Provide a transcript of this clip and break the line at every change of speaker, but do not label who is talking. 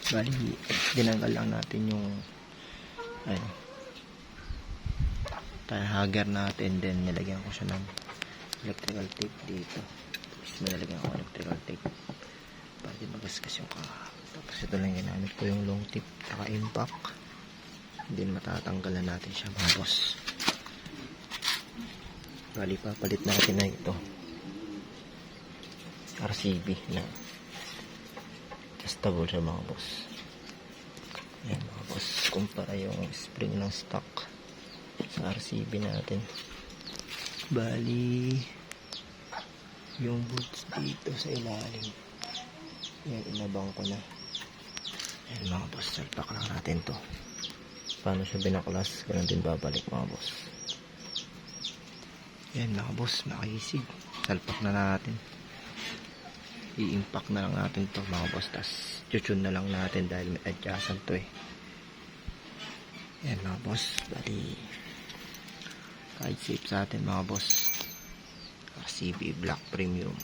Bali, dinanggal lang natin yung ano, tire hugger natin, then nilagyan ko siya ng electrical tape dito. Tapos nilagyan ko electrical tape para di magasgas yung kahap. Tapos ito lang ginamit ko, yung long tip saka impact, then matatanggalan natin siya mga boss. Bali, papalit natin na ito RCB na adjustable siya mga boss. Yan mga boss, kumpara yung spring ng stock sa RCB natin. Bali, yung bolts dito sa ilalim, yan, inabang ko na. Yan mga boss, salpak lang natin to. Paano siya binaklas, ganun din babalik mga boss. Yan mga boss, makaisig. Salpak na natin. I-impact na lang natin to mga boss, tas tutune na lang natin dahil may adjacent to eh. Yan mga boss, bali kahit safe sa atin mga boss, RCB Black Premium.